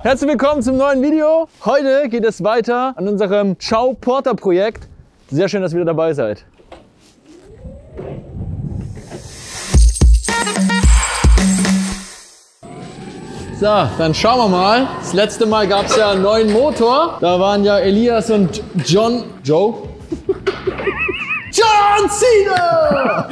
Herzlich willkommen zum neuen Video. Heute geht es weiter an unserem Ciao Porter Projekt. Sehr schön, dass ihr wieder dabei seid. So, dann schauen wir mal. Das letzte Mal gab es ja einen neuen Motor. Da waren ja Elias und John Cena!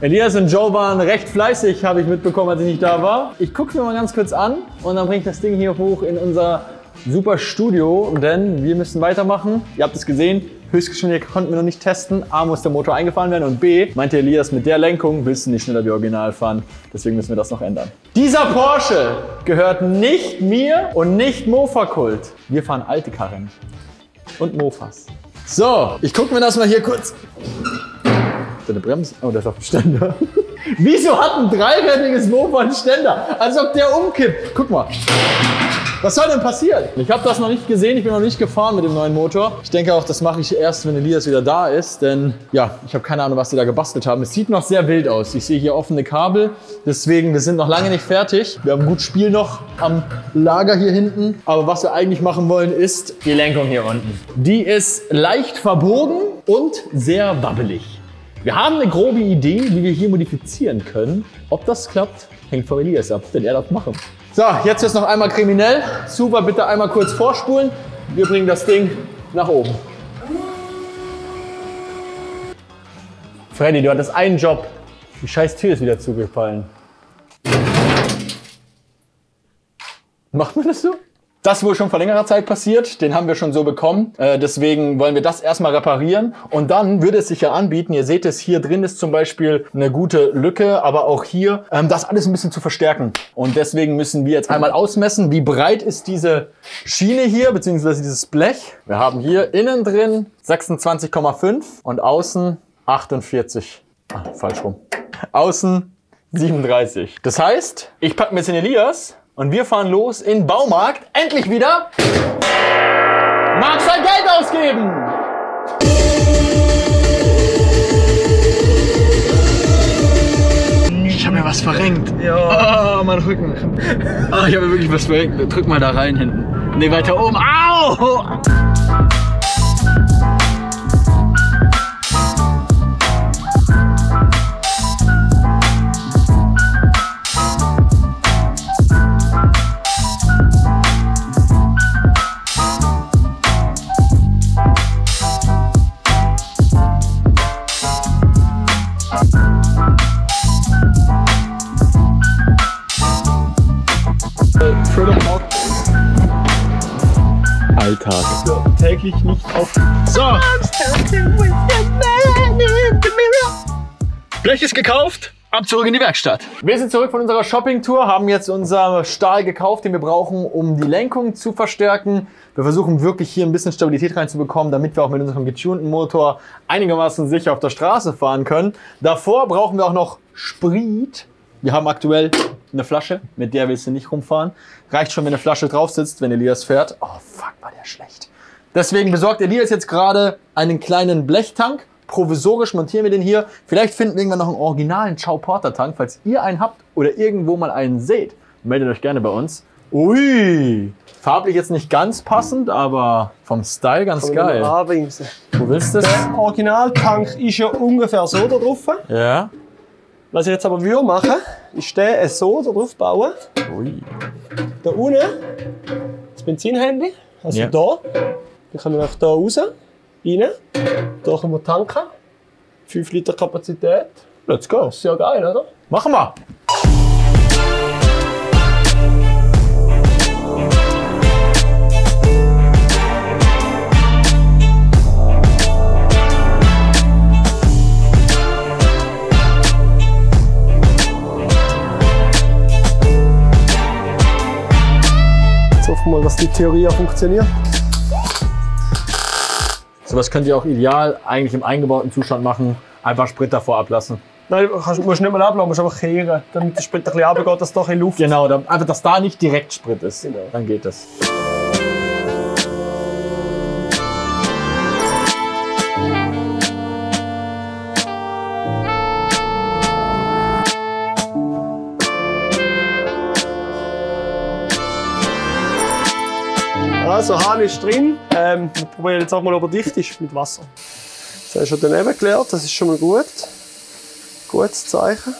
Elias und Joe waren recht fleißig, habe ich mitbekommen, als ich nicht da war. Ich gucke es mir mal ganz kurz an und dann bringe ich das Ding hier hoch in unser super Studio, denn wir müssen weitermachen. Ihr habt es gesehen, Höchstgeschwindigkeit konnten wir noch nicht testen. A, muss der Motor eingefahren werden und B, meinte Elias, mit der Lenkung willst du nicht schneller wie Original fahren. Deswegen müssen wir das noch ändern. Dieser Porsche gehört nicht mir und nicht Mofa-Kult. Wir fahren alte Karren und Mofas. So, ich gucke mir das mal hier kurz. Deine Bremse? Oh, der ist auf dem Ständer. Wieso hat ein dreirädriges Mofa einen Ständer? Als ob der umkippt. Guck mal. Was soll denn passieren? Ich habe das noch nicht gesehen, ich bin noch nicht gefahren mit dem neuen Motor. Ich denke auch, das mache ich erst, wenn Elias wieder da ist, denn ja, ich habe keine Ahnung, was die da gebastelt haben. Es sieht noch sehr wild aus. Ich sehe hier offene Kabel, deswegen, wir sind noch lange nicht fertig. Wir haben gut Spiel noch am Lager hier hinten, aber was wir eigentlich machen wollen, ist die Lenkung hier unten. Die ist leicht verbogen und sehr wabbelig. Wir haben eine grobe Idee, wie wir hier modifizieren können. Ob das klappt, hängt von Elias ab, denn er darf machen. So, jetzt ist noch einmal kriminell. Super, bitte einmal kurz vorspulen. Wir bringen das Ding nach oben. Freddy, du hattest einen Job. Die scheiß Tür ist wieder zugefallen. Macht man das so? Das ist wohl schon vor längerer Zeit passiert, den haben wir schon so bekommen. Deswegen wollen wir das erstmal reparieren. Und dann würde es sich ja anbieten, ihr seht es, hier drin ist zum Beispiel eine gute Lücke, aber auch hier, das alles ein bisschen zu verstärken. Und deswegen müssen wir jetzt einmal ausmessen, wie breit ist diese Schiene hier, beziehungsweise dieses Blech. Wir haben hier innen drin 26,5 und außen 48. Falsch rum. Außen 37. Das heißt, ich packe mir jetzt den Elias. Und wir fahren los in den Baumarkt. Endlich wieder. Mag sein Geld ausgeben. Ich habe mir was verrenkt. Ja. Oh, mein Rücken. Oh, ich habe mir wirklich was verrenkt. Drück mal da rein hinten. Nee, weiter oben. Au! Alltag. So, täglich nicht auf. So. Blech ist gekauft. Ab zurück in die Werkstatt. Wir sind zurück von unserer Shopping-Tour, haben jetzt unser Stahl gekauft, den wir brauchen, um die Lenkung zu verstärken. Wir versuchen wirklich hier ein bisschen Stabilität reinzubekommen, damit wir auch mit unserem getunten Motor einigermaßen sicher auf der Straße fahren können. Davor brauchen wir auch noch Sprit. Wir haben aktuell eine Flasche, mit der willst du nicht rumfahren. Reicht schon, wenn eine Flasche drauf sitzt, wenn Elias fährt. Oh fuck, war der schlecht. Deswegen besorgt Elias jetzt gerade einen kleinen Blechtank. Provisorisch montieren wir den hier. Vielleicht finden wir irgendwann noch einen originalen Ciao Porter Tank. Falls ihr einen habt oder irgendwo mal einen seht, meldet euch gerne bei uns. Ui, farblich jetzt nicht ganz passend, aber vom Style ganz geil. Wo willst du das? Der Originaltank ist ja ungefähr so da drauf. Ja. Was ich jetzt aber machen würde, ist den so da drauf bauen. Ui. Da unten das Benzinhändchen, also Ja. da. Dann können wir hier raus, rein. Da können wir tanken. 5 Liter Kapazität. Let's go. Das ist ja geil, oder? Machen wir. Jetzt hoffen wir mal, dass die Theorie auch funktioniert. Sowas könnt ihr auch ideal eigentlich im eingebauten Zustand machen. Einfach Sprit davor ablassen. Nein, du musst nicht mal ablassen, du musst einfach kehren, damit der Sprit ein bisschen runtergeht, dass doch in Luft. Genau, einfach, dass da nicht direkt Sprit ist. Genau. Dann geht das. Also, Hahn ist drin. Wir probieren jetzt auch mal, ob er dicht ist mit Wasser. Das hast du daneben geleert, das ist schon mal gut. Gutes Zeichen.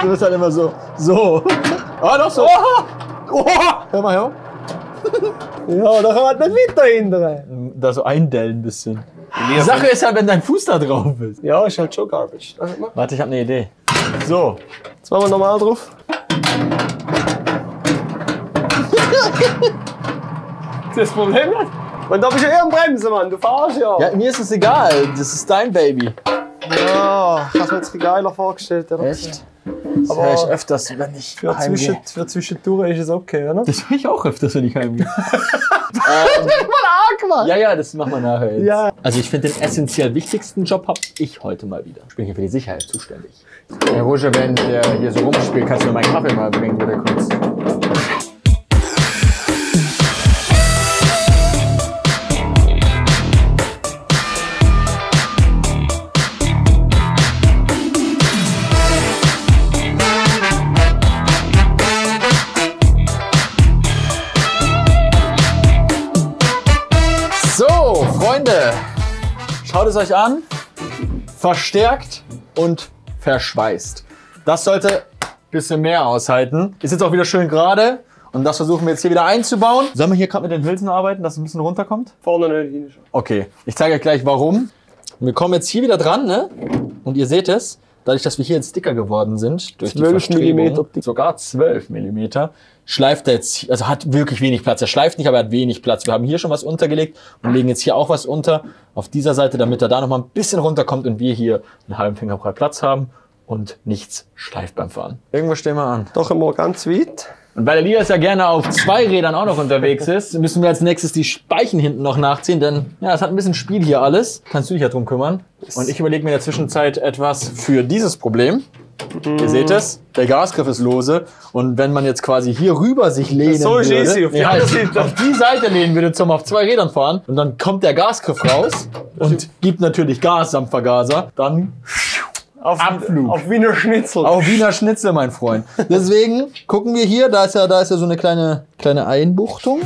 Du bist halt immer so. Ah, doch so. Oh. Hör mal her. Ja, da kann man nicht weiter hindern. Da so eindellen ein bisschen. Die Sache ist ja, wenn dein Fuß da drauf ist. Ja, ist halt schon Garbage. Warte, ich habe eine Idee. So. Jetzt machen wir nochmal drauf. Das Problem ist, und da bist du ja eher am Bremsen, Mann. Du fahrst ja. Ja, mir ist es egal. Das ist dein Baby. Ja, ich hab's mir jetzt ein geiler vorgestellt. Oder? Echt? Das höre ich öfters, wenn ich heimgehe. Für zwischendurch ist es okay, oder? Das höre ich auch öfters, wenn ich heimgehe. Mal Ja, das machen wir nachher jetzt. Ja. Also ich finde, den essentiell wichtigsten Job habe ich heute mal wieder. Ich bin hier für die Sicherheit zuständig. Herr Roger, wenn der hier so rumspielt, kannst du mir meinen Kaffee mal bringen, wieder kurz. So, Freunde, schaut es euch an. Verstärkt und verschweißt. Das sollte ein bisschen mehr aushalten. Ist jetzt auch wieder schön gerade. Und das versuchen wir jetzt hier wieder einzubauen. Sollen wir hier gerade mit den Hülsen arbeiten, dass es ein bisschen runterkommt? Vorne nicht, hinten schon. Okay, ich zeige euch gleich warum. Wir kommen jetzt hier wieder dran, ne? Und ihr seht es, dadurch, dass wir hier jetzt dicker geworden sind, durch 12 die Verstrebung, Millimeter dick. sogar 12 mm, schleift er jetzt, also hat wirklich wenig Platz. Er schleift nicht, aber er hat wenig Platz. Wir haben hier schon was untergelegt und legen jetzt hier auch was unter auf dieser Seite, damit er da noch mal ein bisschen runterkommt und wir hier einen halben Finger breit Platz haben und nichts schleift beim Fahren. Irgendwo stehen wir an. Doch immer ganz weit. Und weil Elias ja gerne auf 2 Rädern auch noch unterwegs ist, müssen wir als nächstes die Speichen hinten noch nachziehen, denn ja, es hat ein bisschen Spiel hier alles. Kannst du dich ja drum kümmern. Und ich überlege mir in der Zwischenzeit etwas für dieses Problem. Ihr seht es, der Gasgriff ist lose und wenn man jetzt quasi hier rüber sich lehnen So ist würde, easy, auf die andere Seite. auf die Seite lehnen würde, zum auf 2 Rädern fahren und dann kommt der Gasgriff raus und gibt natürlich Gas am Vergaser, dann Abflug. Auf Wiener Schnitzel. Auf Wiener Schnitzel, mein Freund. Deswegen gucken wir hier, da ist ja so eine kleine Einbuchtung.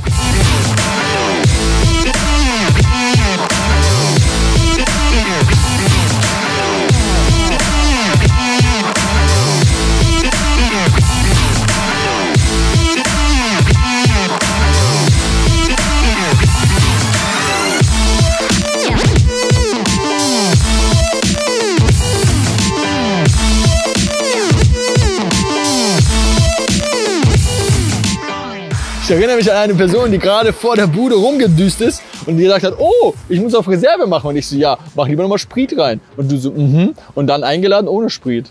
Ich erinnere mich an eine Person, die gerade vor der Bude rumgedüst ist und die gesagt hat, oh, ich muss auf Reserve machen. Und ich so, ja, mach lieber nochmal Sprit rein. Und du so, Und dann eingeladen ohne Sprit.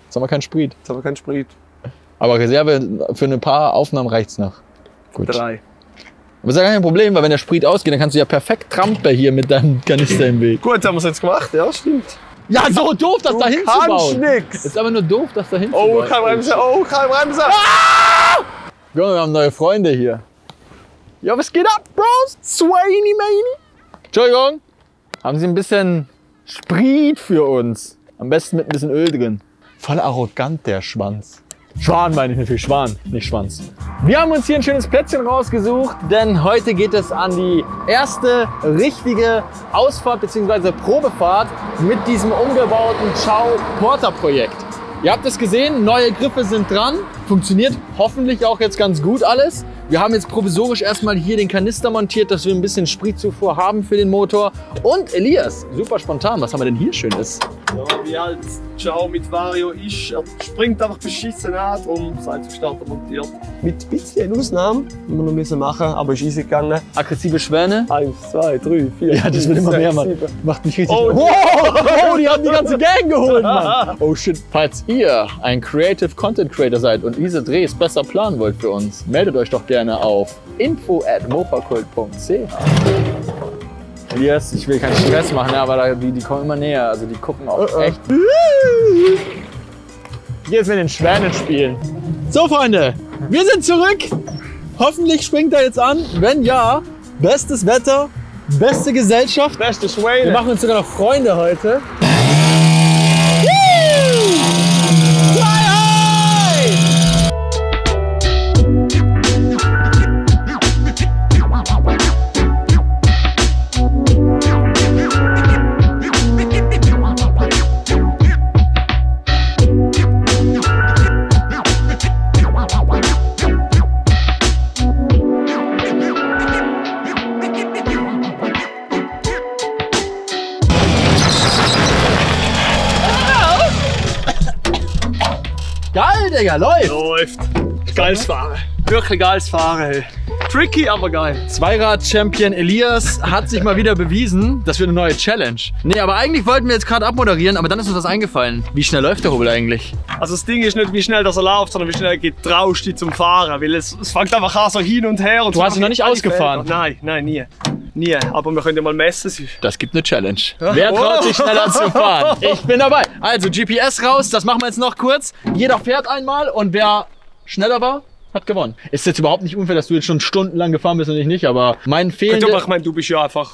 Jetzt haben wir keinen Sprit. Jetzt haben wir keinen Sprit. Aber Reserve für ein paar Aufnahmen reicht's noch. Gut. 3. Aber das ist ja kein Problem, weil wenn der Sprit ausgeht, dann kannst du ja perfekt trampen hier mit deinem Kanister im Weg. Gut, haben wir es jetzt gemacht, ja, stimmt. Ja, so doof, das da hinzubauen. Nix. Ist aber nur doof, das da hinzubauen. Oh, kein Bremser, oh, kein Bremser. Guck mal, wir haben neue Freunde hier. Ja, was geht ab, Bros? Swainy Maney. Entschuldigung, haben Sie ein bisschen Sprit für uns? Am besten mit ein bisschen Öl drin. Voll arrogant, der Schwanz. Schwan meine ich natürlich, Schwan, nicht Schwanz. Wir haben uns hier ein schönes Plätzchen rausgesucht, denn heute geht es an die erste richtige Ausfahrt bzw. Probefahrt mit diesem umgebauten Ciao Porter Projekt. Ihr habt es gesehen, neue Griffe sind dran, funktioniert hoffentlich auch jetzt ganz gut alles. Wir haben jetzt provisorisch erstmal hier den Kanister montiert, dass wir ein bisschen Spritzufuhr haben für den Motor. Und Elias, super spontan, was haben wir denn hier Schönes? Ja, wie halt Ciao mit Vario ist, er springt einfach beschissen an, darum sei zum Starter montiert. Mit ein bisschen Ausnahmen, die wir noch müssen machen, aber ist easy gegangen. Aggressive Schwäne. 1, 2, 3, 4. Ja, das wird immer mehr, Mann. Macht mich richtig. Oh, Oh, die haben die ganze Gang geholt, Mann. Oh shit. Falls ihr ein Creative Content Creator seid und diese Drehs besser planen wollt für uns, meldet euch doch gerne auf info@mofakult.ch. Elias, ich will keinen Stress machen, aber die kommen immer näher. Also die gucken auch echt. Hier ist mit den Schwänen spielen. So, Freunde, wir sind zurück. Hoffentlich springt er jetzt an. Wenn ja, bestes Wetter, beste Gesellschaft. Beste Schwäne. Wir machen uns sogar noch Freunde heute. Geil, Digga, läuft! Läuft. Geiles Fahren. Wirklich geiles Fahren. Hey. Tricky, aber geil. Zweirad-Champion Elias hat sich mal wieder bewiesen. Das wird eine neue Challenge. Nee, aber eigentlich wollten wir jetzt gerade abmoderieren, aber dann ist uns was eingefallen. Wie schnell läuft der Hobel eigentlich? Also das Ding ist nicht, wie schnell das er läuft, sondern wie schnell getraust du zum Fahren. Weil es fängt einfach an so hin und her. Und Du hast ihn noch nicht ausgefahren? Nein, nein, nie. Nie. Aber wir können ja mal messen. Das gibt eine Challenge. Wer traut sich schneller zu fahren? Ich bin dabei. Also GPS raus, das machen wir jetzt noch kurz. Jeder fährt einmal und wer schneller war, hat gewonnen. Ist jetzt überhaupt nicht unfair, dass du jetzt schon stundenlang gefahren bist und ich nicht, aber mein fehlende... Ich meine, du bist ja einfach...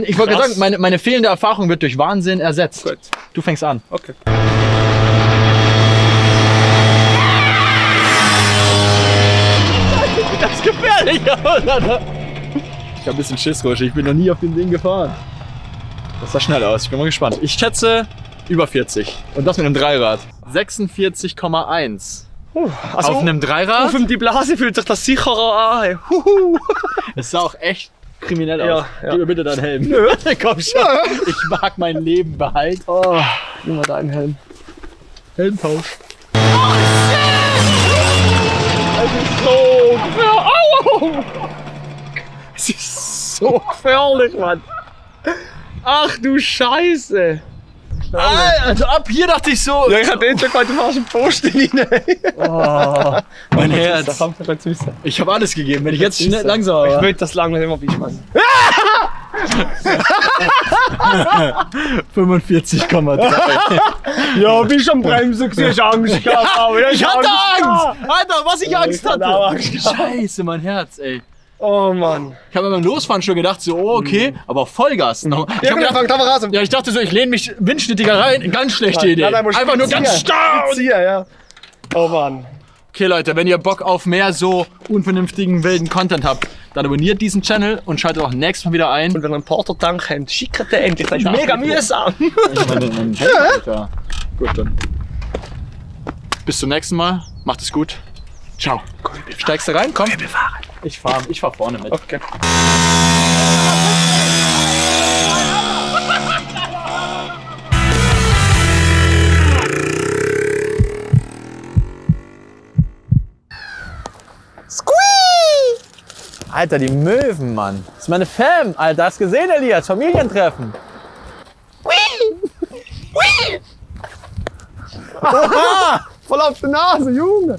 Ich wollte gerade sagen, meine fehlende Erfahrung wird durch Wahnsinn ersetzt. Gut. Du fängst an. Okay. Das ist gefährlich, oder? Ich habe ein bisschen Schiss, Roche. Ich bin noch nie auf dem Ding gefahren. Das sah schnell aus. Ich bin mal gespannt. Ich schätze über 40. Und das mit einem Dreirad. 46,1. Also auf einem Dreirad? Auf dem die Blase fühlt sich das sicherer an. Es sah auch echt kriminell Ja, aus. ja. Gib mir bitte deinen Helm. Nö. Komm schon. Ich mag mein Leben behalten. Oh, nimm mal deinen Helm. Helmtausch. Es ist so gefährlich, Mann. Ach du Scheiße. Also ab hier dachte ich so. Ja, ich hatte den schon gerade fast im Posten rein. Oh, mein Herz. Das kann man nicht wissen. Ich habe alles gegeben. Wenn ich jetzt schnell langsam Ich war. will das lange immer bist, Mann. 45,3. Ja, bist am Bremsen, du hast Angst gehabt. Aber Ich hatte Angst! Alter, was ich Angst ich hatte hatte! auch Angst gehabt. Scheiße, mein Herz, ey. Oh Mann. Ich habe beim Losfahren schon gedacht, so, oh, okay, aber Vollgas. Ich, hab gedacht, fangt einfach an. ja, ich dachte so, ich lehne mich windschnittiger rein. Ganz schlechte Idee. Einfach nur ganz starr. Ja. Oh Mann. Okay, Leute, wenn ihr Bock auf mehr so unvernünftigen, wilden Content habt, dann abonniert diesen Channel und schaltet auch nächstes Mal wieder ein. Und wenn ihr einen Porter-Tank habt, schickt den endlich. Das ist mega mühsam. Ja. Gut, dann. Bis zum nächsten Mal. Macht es gut. Ciao. Steigst du rein? Komm. Ich fahr vorne mit. Okay. Alter, die Möwen, Mann. Das ist meine Fam. Alter, hast du gesehen, Elias? Familientreffen. Voll auf die Nase, Junge.